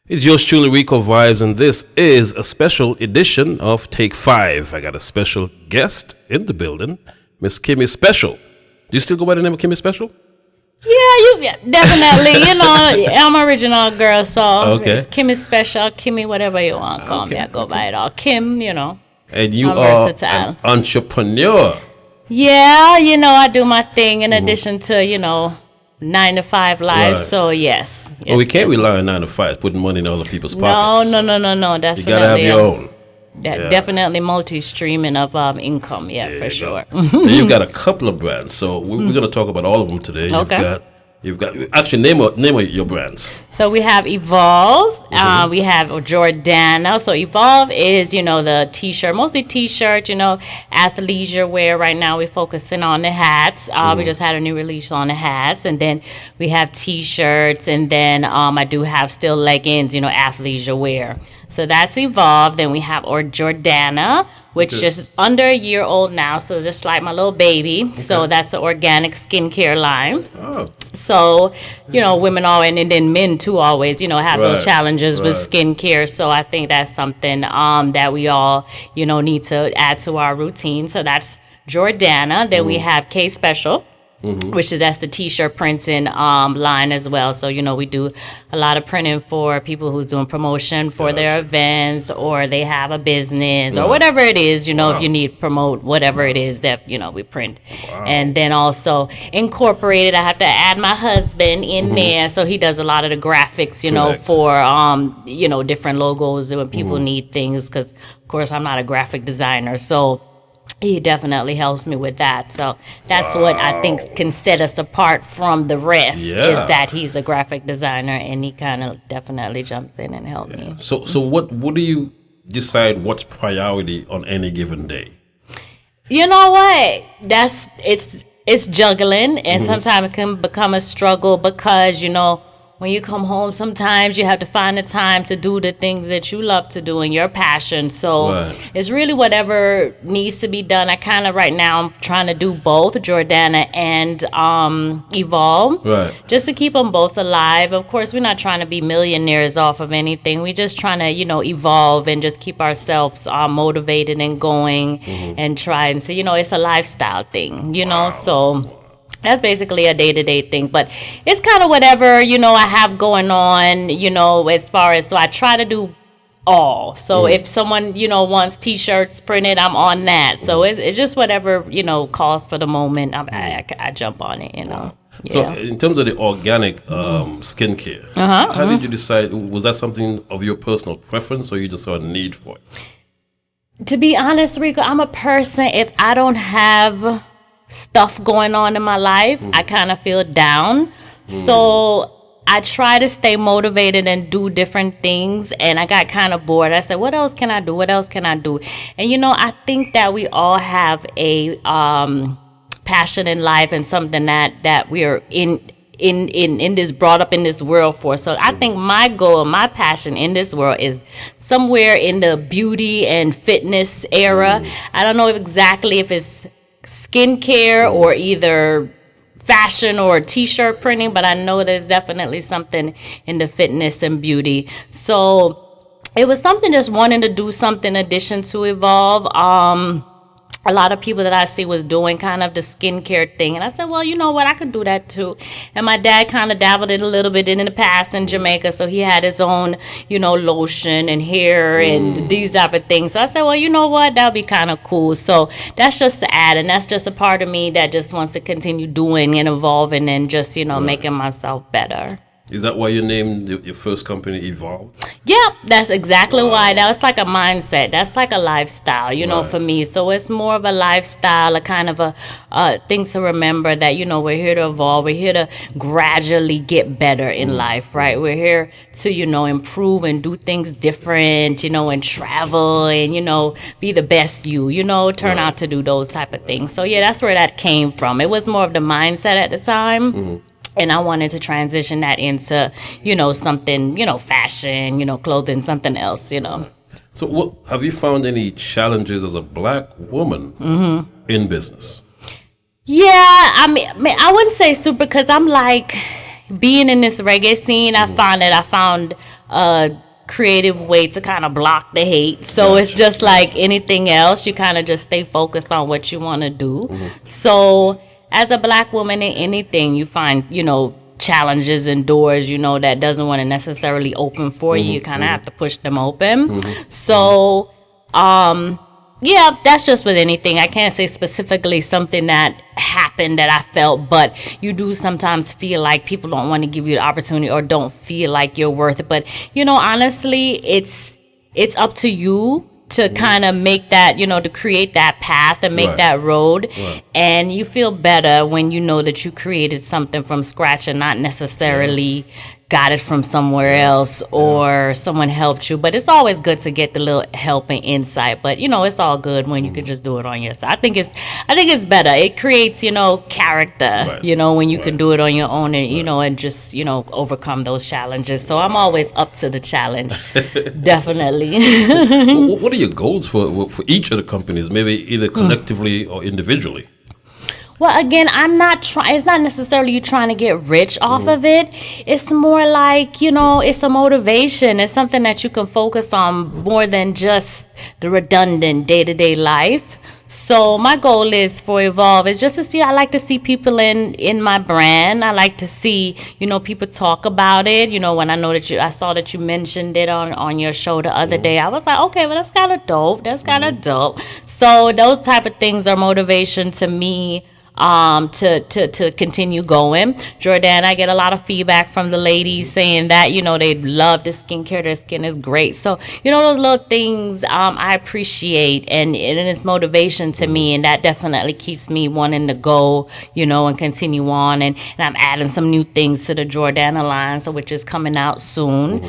It's yours truly, Ricovibes, and this is a special edition of Take 5. I got a special guest in the building, Miss Kimmy Special. Do you still go by the name of Kimmy Special? Yeah, definitely. I'm original girl, so it's Kimmy Special, Kimmy, whatever you want to call me. I go by it all. Kim, And you I'm are versatile. an entrepreneur. Yeah, I do my thing in addition to, 9-to-5 life. Right. So, yes. Well, we can't rely on 9 to 5, putting money in other people's No. Definitely. You got to have your own. Definitely multi-streaming of income, for sure. And you've got a couple of brands, so we're going to talk about all of them today. Okay. You've got actually name your brands. So we have Evolve, we have Jordana. So Evolve is, the T-shirt, mostly T-shirt, athleisure wear. Right now we're focusing on the hats. We just had a new release on the hats. And then we have T-shirts. And then I do have still leggings, athleisure wear. So that's Evolve. Then we have Jordana, which is under a year old now. So just like my little baby. Okay. So that's an organic skincare line. Oh. So, women and then men too always, have those challenges with skincare. So I think that's something that we all, need to add to our routine. So that's Jordana. Then we have K Special. Which is that's the T-shirt printing line as well. So, we do a lot of printing for people who's doing promotion for their events, or they have a business or whatever it is, if you need to promote whatever it is that, we print. Wow. And then also incorporated, I have to add my husband in there. So he does a lot of the graphics, for, different logos when people need things. Because, of course, I'm not a graphic designer. So he definitely helps me with that. So that's what I think can set us apart from the rest is that he's a graphic designer, and he kind of definitely jumps in and helps me. So what do you decide what's priority on any given day? You know what? It's juggling, and sometimes it can become a struggle because, when you come home, sometimes you have to find the time to do the things that you love to do and your passion. So it's really whatever needs to be done. I kind of right now I'm trying to do both Jordana and Evolve, just to keep them both alive. Of course, we're not trying to be millionaires off of anything. We're just trying to, evolve and just keep ourselves motivated and going and try. And so, it's a lifestyle thing, so that's basically a day-to-day thing, but it's kind of whatever, I have going on, as far as, so I try to do all. So if someone, wants T-shirts printed, I'm on that. So it's just whatever, calls for the moment. I jump on it, So in terms of the organic skincare, how did you decide? Was that something of your personal preference, or you just saw a need for it? To be honest, Rico, I'm a person, if I don't have stuff going on in my life, I kind of feel down. So I try to stay motivated and do different things, and I got kind of bored. I said, what else can I do? What else can I do? And I think that we all have a passion in life and something that we are in this, brought up in this world for. So I think my goal, my passion in this world is somewhere in the beauty and fitness era. I don't know exactly if it's skincare or either fashion or T-shirt printing, but I know there's definitely something in the fitness and beauty. So it was something, just wanting to do something in addition to Evolve. A lot of people that I see was doing kind of the skincare thing. And I said, well, you know what? I could do that too. And my dad kind of dabbled it a little bit in the past in Jamaica. So he had his own, lotion and hair and these type of things. So I said, well, you know what? That would be kind of cool. So that's just to add. And that's just a part of me that just wants to continue doing and evolving and just, making myself better. Is that why you named your first company Evolve? Yeah, that's exactly why. That was like a mindset. That's like a lifestyle, for me. So it's more of a lifestyle, a kind of a thing to remember that, we're here to evolve. We're here to gradually get better in life, right? We're here to, improve and do things different, and travel and, be the best turn out to do those type of things. So, yeah, that's where that came from. It was more of the mindset at the time. And I wanted to transition that into, something, fashion, clothing, something else, So have you found any challenges as a black woman in business? Yeah, I mean, I wouldn't say super, because I'm like, being in this reggae scene, I found a creative way to kind of block the hate. So it's just like anything else. You kind of just stay focused on what you want to do. So as a Black woman in anything, you find, challenges and doors, that doesn't want to necessarily open for you. You kind of have to push them open. So, yeah, that's just with anything. I can't say specifically something that happened that I felt, but you do sometimes feel like people don't want to give you the opportunity or don't feel like you're worth it. But, honestly, it's up to you to kind of make that, to create that path and make that road. And you feel better when you know that you created something from scratch and not necessarily got it from somewhere else or someone helped you. But it's always good to get the little help and insight. But, it's all good when you can just do it on your side. I think it's better. It creates, character, when you can do it on your own and, and just, overcome those challenges. So I'm always up to the challenge. Definitely. What are your goals for each of the companies, maybe either collectively or individually? Well, again, it's not necessarily you trying to get rich off of it. It's more like, it's a motivation. It's something that you can focus on more than just the redundant day-to-day life. So my goal is for Evolve is just to see, I like to see people in my brand. I like to see, people talk about it. When I saw that you mentioned it on your show the other day, I was like, okay, well, that's kind of dope. So those type of things are motivation to me. To continue going. Jordan, I get a lot of feedback from the ladies saying that, they love the skincare, their skin is great. So, those little things I appreciate and it's motivation to me, and that definitely keeps me wanting to go, and continue on. And I'm adding some new things to the Jordana line, so which is coming out soon,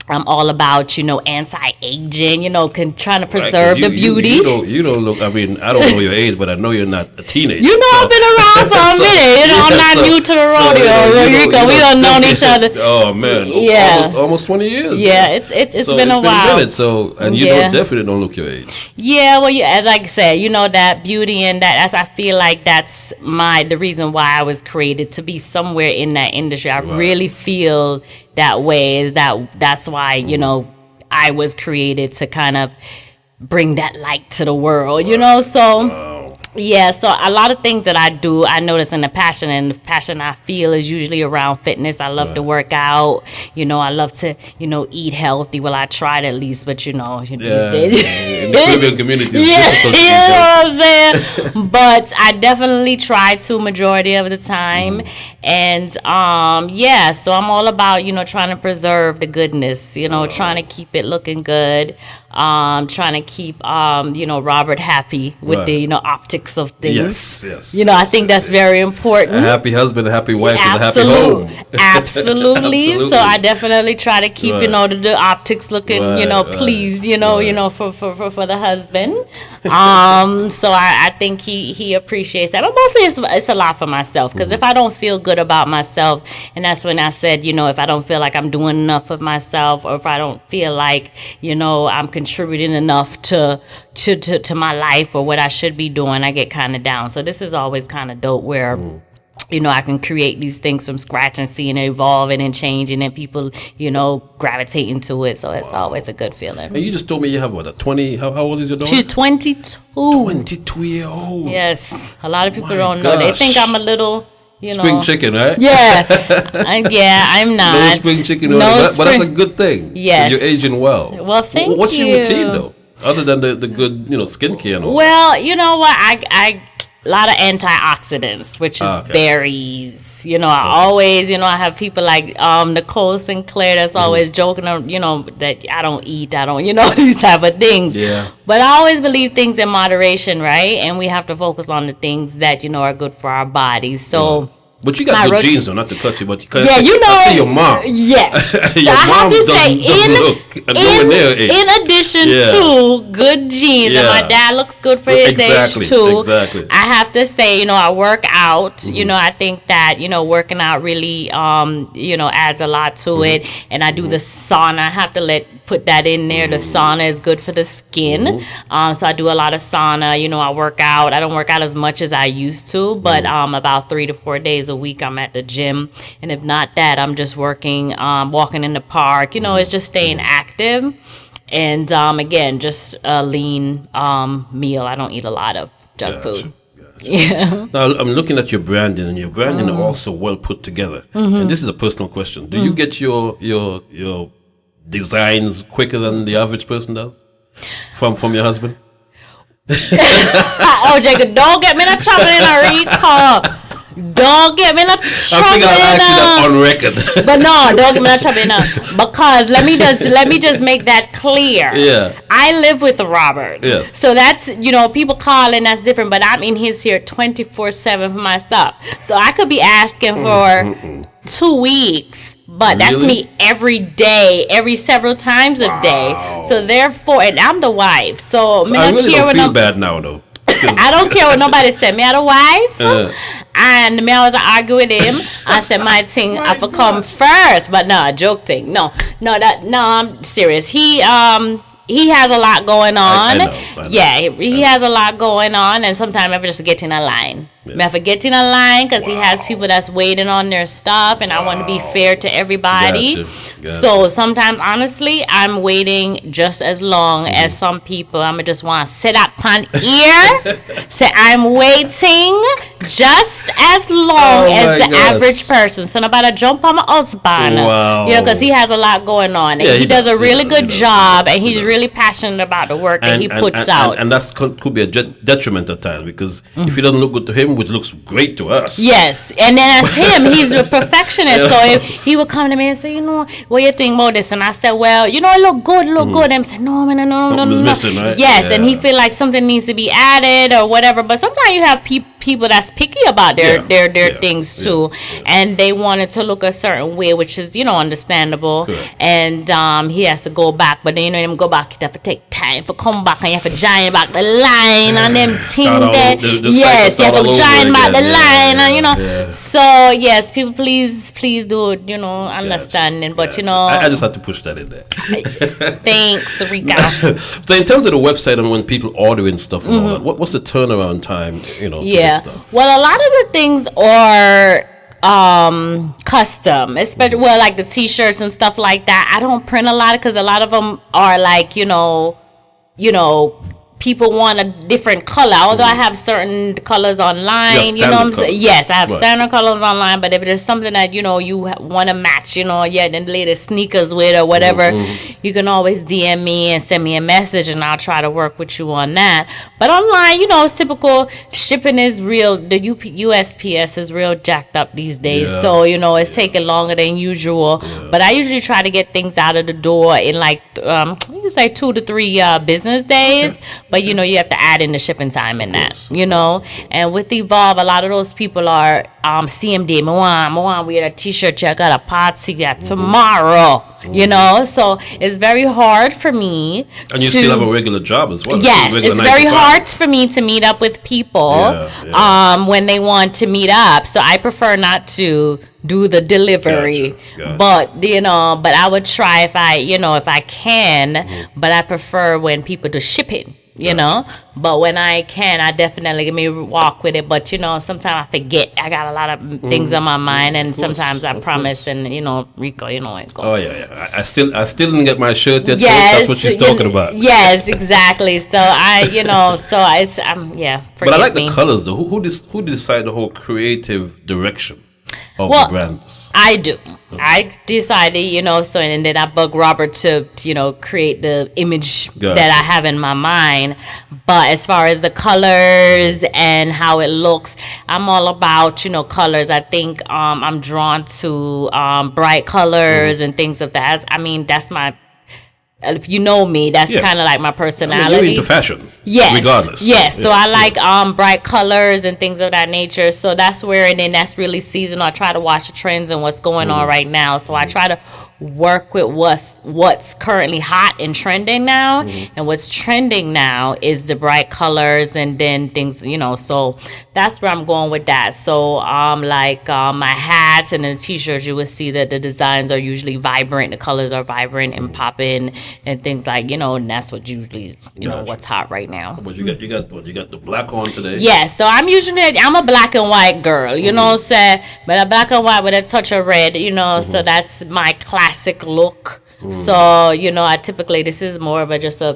I'm all about, anti-aging, trying to preserve the beauty. You don't look, I don't know your age, but I know you're not a teenager. I've been around for a minute. I'm not new to the rodeo. Rico, we don't know each other. Oh, man. Yeah. Almost 20 years. Yeah, it's been a while. And you definitely don't look your age. Yeah, well, as I said, that beauty and that, I feel like that's the reason why I was created, to be somewhere in that industry. I really feel that way, is that's why I was created to kind of bring that light to the world, so yeah, so a lot of things that I do, I notice in the passion I feel is usually around fitness. I love to work out, I love to, eat healthy. Well, I tried at least, but these days. In the Caribbean community, what I'm saying? But I definitely try to majority of the time. And, so I'm all about, trying to preserve the goodness, trying to keep it looking good. Trying to keep Robert happy with the optics of things. Yes. I think that's very important. A happy husband, a happy wife, and a happy home. Absolutely. So I definitely try to keep the optics looking pleased for the husband. So I think he appreciates that. But mostly it's a lot for myself, because if I don't feel good about myself, and that's when I said if I don't feel like I'm doing enough of myself, or if I don't feel like I'm contributing enough to my life or what I should be doing, I get kind of down. So this is always kind of dope where I can create these things from scratch and seeing it evolving and changing, and people gravitating to it. So it's always a good feeling. And you just told me you have a 20, how old is your daughter? She's 22. 22-year-old. Yes, a lot of people don't know. They think I'm a little spring chicken, right? Yeah. I'm not. No spring chicken. But that's a good thing. Yes. You're aging well. Well, thank you. What's your routine, though? Other than the good, skincare and all Well, you know what? I a lot of antioxidants, which is berries. I always, I have people like Nicole Sinclair that's always joking, that I don't eat, these type of things. Yeah. But I always believe things in moderation, right? And we have to focus on the things that, are good for our bodies. So... But you got good genes, though, not to cut you, but I see your mom. Yes. Your mom in addition to good genes, and my dad looks good for his age too. Exactly. I have to say, I work out. I think that, working out really, adds a lot to it. And I do the sauna. I have to put that in there. The sauna is good for the skin. So I do a lot of sauna. You know, I work out. I don't work out as much as I used to, but about 3 to 4 days a week I'm at the gym. And if not that, I'm just working, walking in the park. You know, it's just staying active. And again, just a lean meal. I don't eat a lot of junk food. Yeah. Now I'm looking at your branding, and your branding are also well put together. And this is a personal question: do you get your designs quicker than the average person does from your husband? Oh, Jacob, don't get me the chocolate in a Rico. Don't get me the chocolate. I think I'll ask you that on record. But no, don't get me the chocolate because let me just make that clear. Yeah. I live with Robert. Yes. So that's, you know, people call and that's different, but I'm in his here 24/7 for my stuff. So I could be asking for 2 weeks. But that's me every day, every several times a day. So therefore, and I'm the wife. So I really don't feel bad now, though. I don't care what nobody said. Me, I the wife. And me, I was arguing with him. I said, my thing, I for come first. But no, joke thing. No, I'm serious. He has a lot going on. I know. Yeah, he has a lot going on. And sometimes I just get in a line. I forget in a line because he has people that's waiting on their stuff, and I want to be fair to everybody. Gotcha. So sometimes, honestly, I'm waiting just as long as some people. I'm just want to sit up on ear, say I'm waiting just as long as the average person. So nobody jump on my husband, you know, because he has a lot going on, and he does a really good job, and he's really passionate about the work that he puts out. And that could be a detriment at times, because if it doesn't look good to him, which looks great to us. Yes, and then as him, he's a perfectionist. So if he would come to me and say, you know, what you think about this? And I said, well, you know, it look good. And he said, no. Missing, right? Yes, and he feel like something needs to be added or whatever. But sometimes you have people that's picky about their things too, and they want it to look a certain way, which is, you know, understandable. Correct. And he has to go back, but then, you know, him go back, you have to take time for come back, and you have to giant back the line and them things that yes, you have to giant back the line, and you know. So yes, people, please do, you know, understanding. But you know, I just had to push that in there. Thanks, Rika. So in terms of the website and when people ordering stuff and all that, what's the turnaround time? You know. Yeah. Well, a lot of the things are custom, especially like the T-shirts and stuff like that. I don't print a lot because a lot of them are like, you know, people want a different color. Although I have certain colors online, you know what I'm saying? Yes, I have standard colors online, but if there's something that, you know, you want to match, you know, the latest sneakers with or whatever, you can always DM me and send me a message, and I'll try to work with you on that. But online, you know, it's typical. Shipping is real. The USPS is real jacked up these days. Yeah. So, you know, it's taking longer than usual. Yeah. But I usually try to get things out of the door in like, you can say 2 to 3 business days. Okay. But, you know, you have to add in the shipping time in that, you know. And with Evolve, a lot of those people are CMD. I want wear a T-shirt. I got a party tomorrow, you know. So it's very hard for me. And you still have a regular job as well. Yes, it's very hard for me to meet up with people when they want to meet up. So I prefer not to do the delivery. Gotcha. But, you know, but I would try if I can. But I prefer when people do shipping. You know, but when I can, I definitely let me walk with it. But, you know, sometimes I forget. I got a lot of things on my mind, and sometimes I promise, and, you know, Rico, you know it goes. Oh yeah. I still didn't get my shirt yet. Yes, that's what she's talking about. Yes, exactly. So forgive But I like the colors though. Who decide the whole creative direction of the brands? I do. Okay. I decided, you know, so, and then I bug Robert to, you know, create the image that I have in my mind. But as far as the colors and how it looks, I'm all about, you know, colors. I think I'm drawn to bright colors and things of that. I mean, that's my... If you know me, that's kind of like my personality. I mean, you're into fashion, regardless. Yes, so I like bright colors and things of that nature. So that's where, and then that's really seasonal. I try to watch the trends and what's going on right now. So I try to work with what's currently hot and trending now. And what's trending now is the bright colors and then things, so that's where I'm going with that. So my hats and the t-shirts, you will see that the designs are usually vibrant, the colors are vibrant and popping and things like, and that's what usually what's hot right now. But you got the black on today? Yes, so I'm a black and white girl, but a black and white with a touch of red, so that's my classic look. So, I typically, this is more of just a,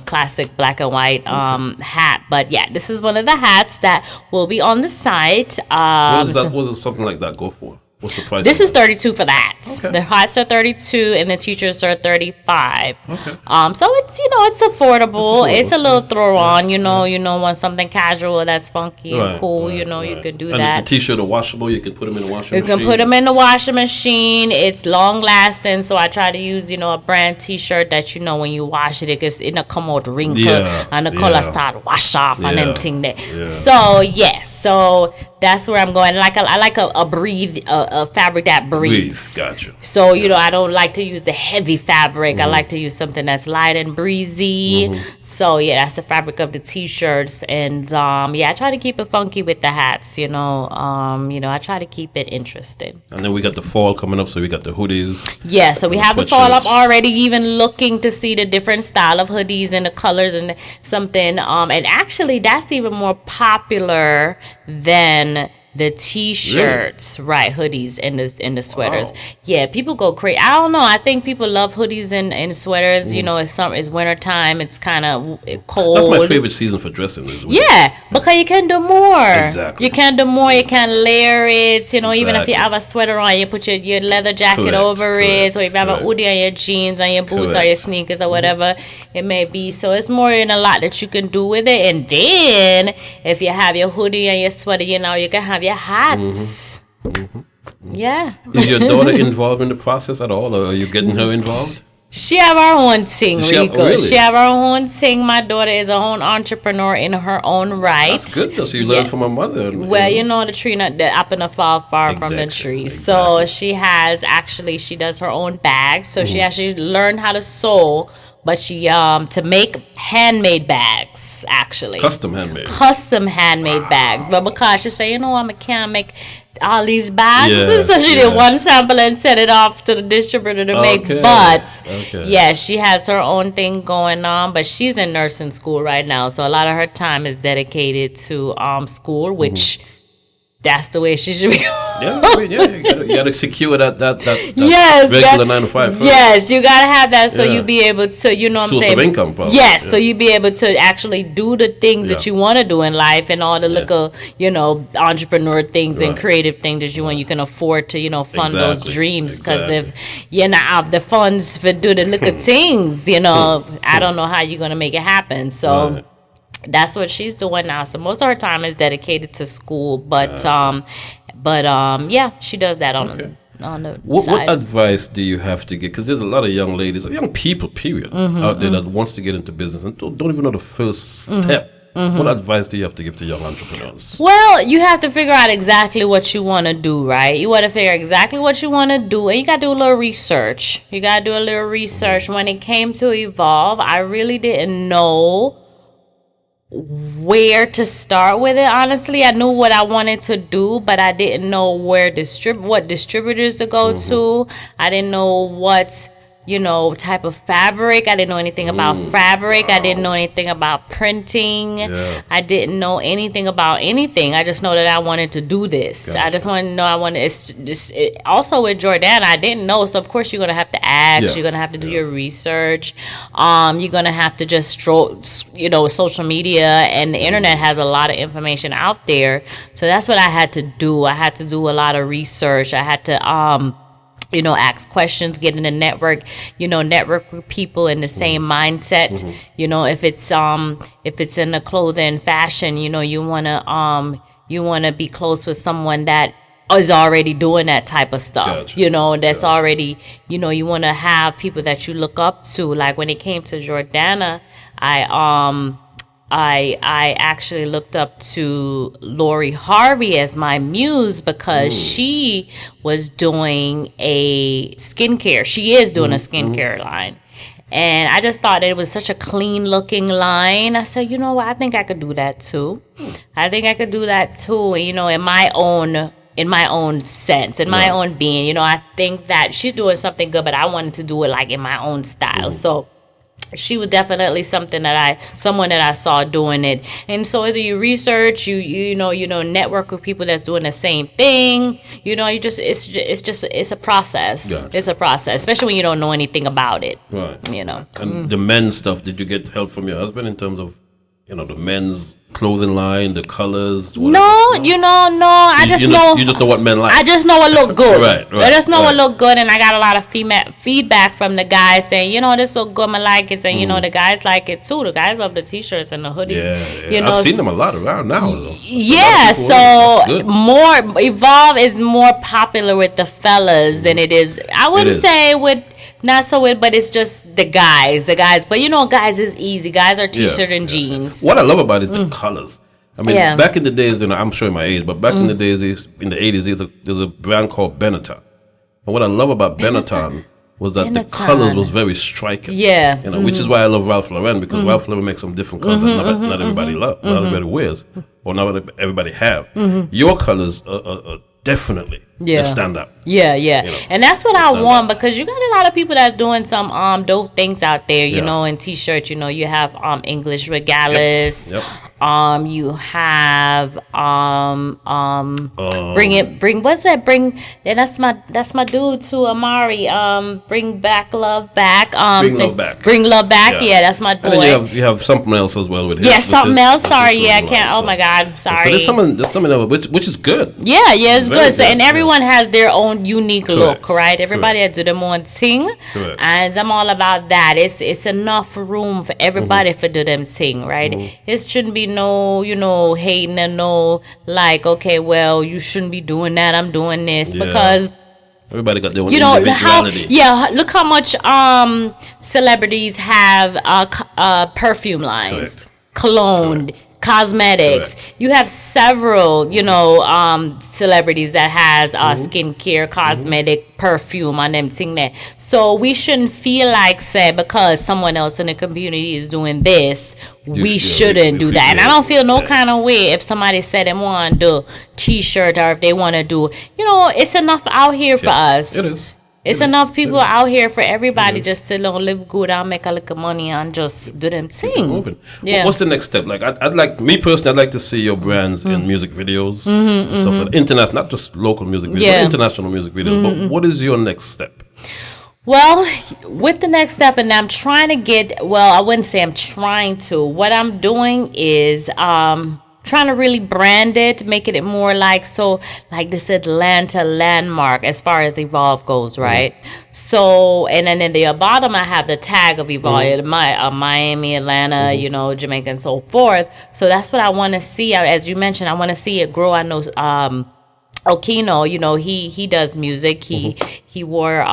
classic black and white hat. But yeah, this is one of the hats that will be on the site. What does something like that go for? What's the price? This is $32 for the hats. Okay. The hats are $32 and the t-shirts are $35. Okay. So it's affordable. It's a little throw on, you want something casual that's funky and cool, you could do that. And the t-shirt are washable. You can put them in the washing machine. You can put them in the washing machine. It's long lasting, so I try to use, a brand t-shirt that when you wash it it'll come out wrinkle and the color start wash off and then thing there. Yeah. So that's where I'm going. I like a fabric that breathes. Gotcha. So I don't like to use the heavy fabric. I like to use something that's light and breezy. So that's the fabric of the t-shirts. And I try to keep it funky with the hats. I try to keep it interesting. And then we got the fall coming up, so we got the hoodies. Yeah, so we have the fall up already. Even looking to see the different style of hoodies and the colors and something. And actually, that's even more popular than the t-shirts, right? Hoodies and the sweaters. Wow. Yeah, people go crazy. I don't know. I think people love hoodies and sweaters. It's winter time. It's kind of cold. That's my favorite season for dressing. Yeah, because you can do more. Exactly. You can do more. You can layer it. Even if you have a sweater on, you put your leather jacket over it. So if you have a hoodie on your jeans, on your boots or your sneakers or whatever it may be. So it's more in a lot that you can do with it. And then if you have your hoodie and your sweater, you can have your hats. Yeah. Is your daughter involved in the process at all, or are you getting her involved? She have her own thing, Rico. Really? She have her own thing. My daughter is her own entrepreneur in her own right. That's good, though. So you learn from her mother. Well, the tree not the apple not fall far from the tree. So she does her own bags. So she actually learned how to sew, but she to make handmade bags. Actually, custom handmade bags. But because she said, I can't make all these bags, so she did one sample and sent it off to the distributor to make. But she has her own thing going on. But she's in nursing school right now, so a lot of her time is dedicated to school, which that's the way she should be. You gotta secure that regular 9 to 5 first. Yes, you gotta have that so you be able to, what I'm saying? Source of income, probably. Yes, so you be able to actually do the things that you want to do in life and all the little, entrepreneur things and creative things that you want. You can afford to, fund those dreams. Because if you're not have the funds for do the little things, I don't know how you're gonna make it happen. So. That's what she's doing now. So most of her time is dedicated to school, but she does that on the side. What advice do you have to give? Because there's a lot of young ladies, young people, period, out there that wants to get into business and don't even know the first step. What advice do you have to give to young entrepreneurs? Well, you have to figure out exactly what you want to do, right? You want to figure exactly what you want to do, and you got to do a little research. When it came to Evolve, I really didn't know where to start with it. Honestly, I knew what I wanted to do, but I didn't know what distributors to go to. I didn't know what type of fabric. I didn't know anything about fabric. I didn't know anything about printing. I didn't know anything about anything. I just know that I wanted to do this. I just wanted to know also with Jordana, I didn't know. So of course you're going to have to ask. You're going to have to do your research. You're going to have to just social media and the internet has a lot of information out there. So that's what I had to do. I had to do a lot of research. I had to ask questions, get in a network with people in the same mindset. If it's in the clothing fashion, you wanna be close with someone that is already doing that type of stuff. Gotcha. That's already, you wanna have people that you look up to. Like when it came to Jordana, I actually looked up to Lori Harvey as my muse because she was doing a skincare. She is doing a skincare line. And I just thought it was such a clean looking line. I said, you know what, I think I could do that too. I think I could do that too, you know, in my own sense, in my own being. You know, I think that she's doing something good, but I wanted to do it like in my own style. So she was definitely someone that I saw doing it. And so as you research, you know, network with people that's doing the same thing. You know, it's a process. Gotcha. It's a process, especially when you don't know anything about it. Right. You know. And the men's stuff, did you get help from your husband in terms of, you know, the men's clothing line, the colors? No. I just know. You just know what men like. I just know what look good. Right. I just know what look good, and I got a lot of feedback from the guys saying, you know, this look good, I like it, and you know, the guys like it too. The guys love the T-shirts and the hoodies. Yeah. You know, I've seen them a lot around now. Yeah, so more Evolve is more popular with the fellas than it is. I wouldn't say with. Not so it, but it's just the guys. But you know, guys is easy. Guys are T-shirt and jeans. What I love about it is the colors. I mean, back in the days, you know, I'm showing my age, but back in the days, in the 80s, there's a brand called Benetton. And what I love about Benetton was that the colors was very striking. Yeah. You know, which is why I love Ralph Lauren, because Ralph Lauren makes some different colors that not everybody loves, not everybody wears, or not everybody have. Your colors are definitely a stand up. Yeah. You know, and that's what I want, because you got a lot of people that's doing some dope things out there, you know, in T-shirts. You know, you have English Regalis. Yep. You have that's my dude too, Amari. Bring back love back. Bring love back. Yeah, that's my boy. And then you have something else as well with him. Yeah, something else. Sorry, I can't. Oh my God, sorry. So there's something else, which is good. Yeah, it's good. So, and everyone has their own unique look, right? Everybody do their own thing, and I'm all about that. It's enough room for everybody for do them thing, right? It shouldn't be no, you know, hating and no like, okay, well, you shouldn't be doing that. I'm doing this because everybody got their own individuality. Look how much celebrities have perfume lines, cologne. Cosmetics. You have several, you know, celebrities that has skincare, cosmetic, perfume on them thing there. So we shouldn't feel like, say, because someone else in the community is doing this, we shouldn't do that. And I don't feel no kind of way if somebody said they want to do T-shirt, or if they want to do, you know, it's enough out here for us. It is. It's enough people out here for everybody just to live good and make a little money and just do them thing. Yeah. What's the next step? Like, I'd like to see your brands in music videos and stuff like that. International, not just local music videos, but international music videos. But what is your next step? Well, with the next step, and I'm trying to get, well, I wouldn't say I'm trying to. What I'm doing is trying to really brand it, making it more like this Atlanta landmark as far as Evolve goes, right? So, and then in the bottom, I have the tag of Evolve, Miami, Atlanta, you know, Jamaica, and so forth. So that's what I want to see. As you mentioned, I want to see it grow. I know Okino, you know, he does music. He wore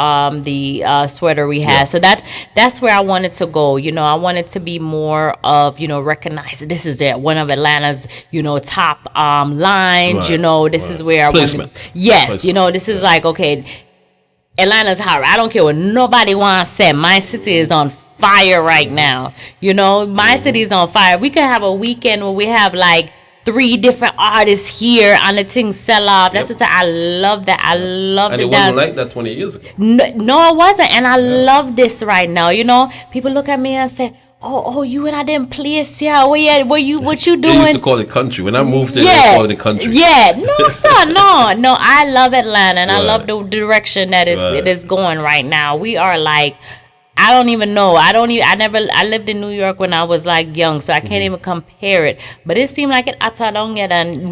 the sweater we had. So that's where I wanted to go. You know, I wanted to be more of, you know, recognize this is one of Atlanta's, you know, top lines. You know, this is where I want to. Yes, placement. You know, this is like, okay, Atlanta's hot. I don't care what nobody wants to say. My city is on fire right now. You know, my city is on fire. We could have a weekend where we have like 3 different artists here on the thing sell off. That's what I love that. I love the dance. And it wasn't like that 20 years ago. No, it wasn't. And I love this right now. You know, people look at me and say, oh, you in a damn place, yeah. What you doing? They used to call it country. When I moved there, they called it country. Yeah, no, sir, no. I love Atlanta, and I love the direction that it is going right now. We are like, I don't even know. I lived in New York when I was like young, so I can't even compare it. But it seemed like it Atadonga than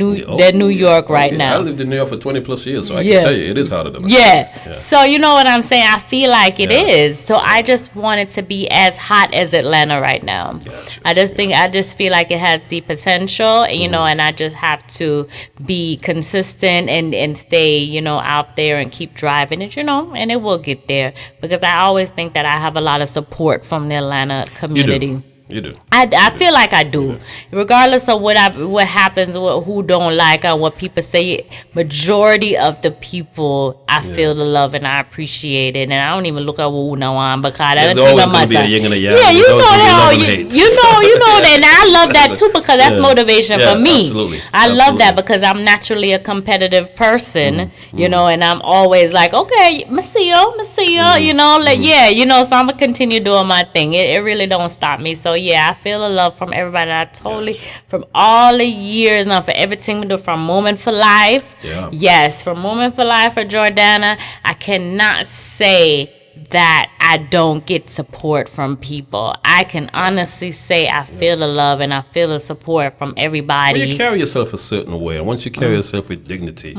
New York right now. I lived in New York for 20 plus years, so I can tell you it is harder than yeah. So you know what I'm saying? I feel like it is. So I just want it to be as hot as Atlanta right now. Gotcha. I just feel like it has the potential, you know, and I just have to be consistent and stay, you know, out there and keep driving it, you know, and it will get there, because I always think that I have a lot of support from the Atlanta community. You do. I feel like I do, regardless of what happens, who don't like or what people say. Majority of the people, I feel the love and I appreciate it, and I don't even look at who no one because I don't always going to be a yin and a yang. Yeah, you know that. You know that, and I love that too because that's motivation for me. Absolutely. I love that because I'm naturally a competitive person, you know, and I'm always like, okay, Messiah, you know, like you know, so I'm gonna continue doing my thing. It really don't stop me. So yeah, I feel the love from everybody. I totally from all the years now for everything we do from Moment for Life. Yeah. Yes, from Moment for Life for Jordana. I cannot say that I don't get support from people. I can honestly say I feel the love and I feel the support from everybody. Well, you carry yourself a certain way, and once you carry yourself with dignity,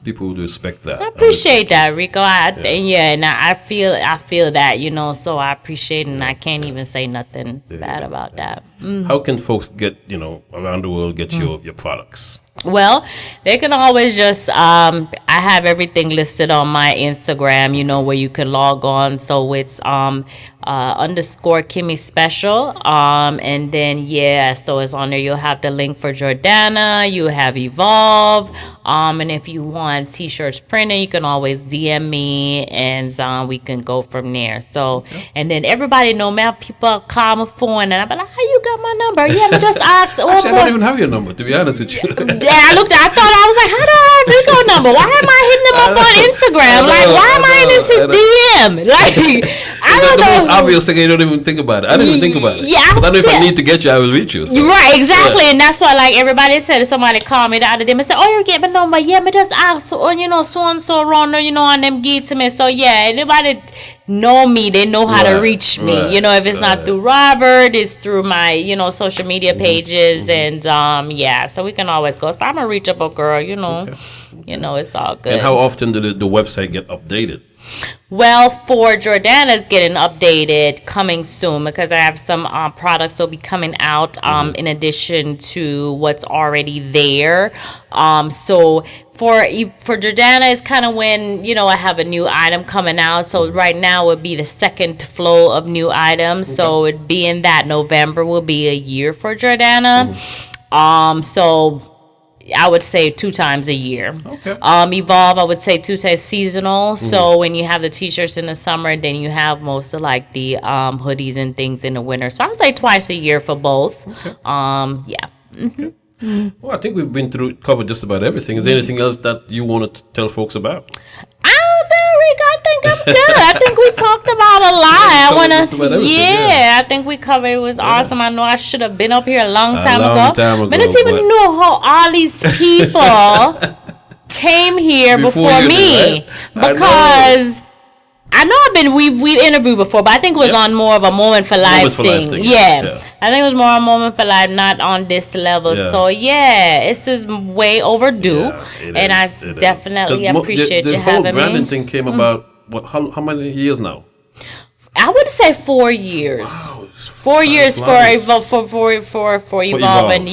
people will respect that. I appreciate that, Rico. And I feel that, you know, so I appreciate it, and I can't even say nothing bad about that. How can folks get, you know, around the world get your products? Well, they can always just I have everything listed on my Instagram, you know, where you can log on. So it's underscore Kimmy Special. And then so it's on there. You'll have the link for Jordana, you have Evolve. And if you want T-shirts printed, you can always DM me and we can go from there. So and then everybody know me, people call my phone and I'm like, how you got my number? You haven't just asked. Actually, I don't even have your number, to be honest with you. I was like, how do I have Rico number? Why am I hitting him up on Instagram? Why am I in his DM? I don't know. The most obvious thing, you don't even think about it. I didn't even think about it. Yeah, I don't know if I need to get you, I will reach you. So. Right, exactly. And that's why, like, everybody said, if somebody called me the other day and said, oh, you get my number. Yeah, me just ask, you know, so-and-so around, you know, and them give to me. So, yeah, anybody know me, they know how to reach me. You know, if it's not through Robert, it's through my, you know, social media pages. And, so we can always go. So I'm a reachable girl, you know. You know, it's all good. And how often do the website get updated? Well, for Jordana's getting updated coming soon because I have some products that will be coming out in addition to what's already there. So for Jordana, it's kind of when, you know, I have a new item coming out. So right now would be the second flow of new items. So it being that November will be a year for Jordana. So I would say 2 times a year. Okay. Evolve, I would say 2 times seasonal. So when you have the T-shirts in the summer, then you have most of like the hoodies and things in the winter. So I would say twice a year for both. Okay. Okay. Well, I think we've covered just about everything. Is there anything else that you want to tell folks about? I think I'm good. I think we talked about a lot. I think we covered. It was awesome. I know I should have been up here a long time ago. But I didn't even know how all these people came here before me. Because I know we've interviewed before, but I think it was on more of a Moment for Life thing. Yeah. I think it was more a Moment for Life, not on this level. Yeah. So it's just way overdue, and I definitely appreciate you having me. The whole branding thing came about how many years now? I would say 4 years. Wow. 4 years for Evolve, and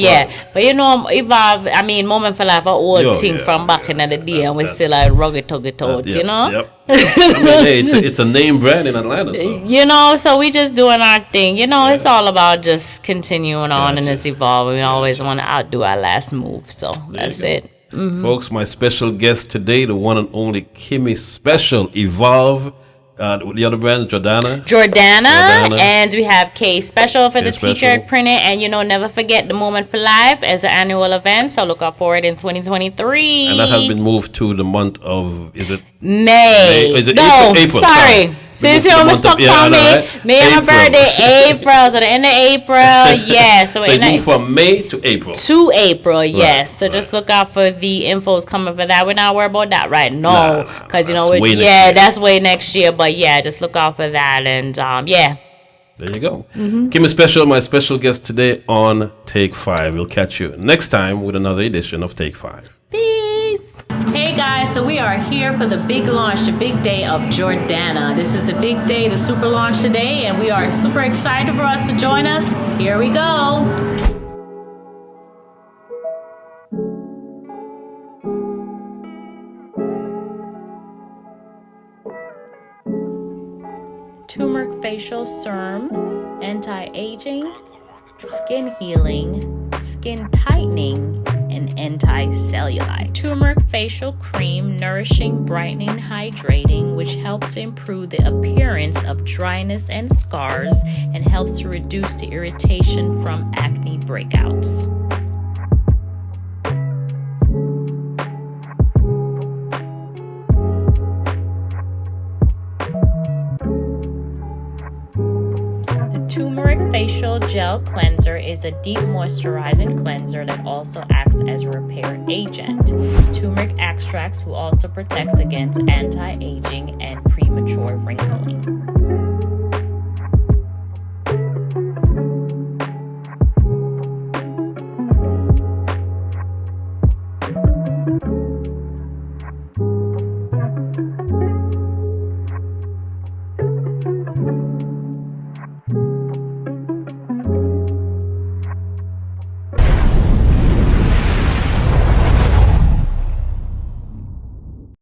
but you know, Evolve, I mean, Moment for Life, an old thing from back in the day, and we still like rugged toes, you know. Yep. I mean, it's a name brand in Atlanta, so. You know, so we just doing our thing. You know, it's all about just continuing on and it's evolving. We always want to outdo our last move, so that's it. Folks, my special guest today, the one and only Kimmy Special, Evolve. The other brand, Jordana, and we have K Special for the T-shirt printing, and you know, never forget the Moment for Life as an annual event. So look up for it in 2023. And that has been moved to the month of May? Is it April? Sorry. Since you're almost stuck on me, May and my birthday, April. So the end of April, So it moved from May to April. So just look out for the infos coming for that. We're not worried about that right now, because you know, that's way next year. But just look out for that, and There you go. Kimmy Special, my special guest today on Take 5. We'll catch you next time with another edition of Take 5. Peace. Hey guys, so we are here for the big launch, the big day of Jordana. This is the big day, the super launch today, and we are super excited for us to join us. Here we go. Turmeric facial serum, anti-aging, skin healing, skin tightening, and anti-cellulite. Turmeric facial cream, nourishing, brightening, hydrating, which helps to improve the appearance of dryness and scars and helps to reduce the irritation from acne breakouts. Turmeric facial gel cleanser is a deep moisturizing cleanser that also acts as a repair agent. Turmeric extracts will also protect against anti-aging and premature wrinkling.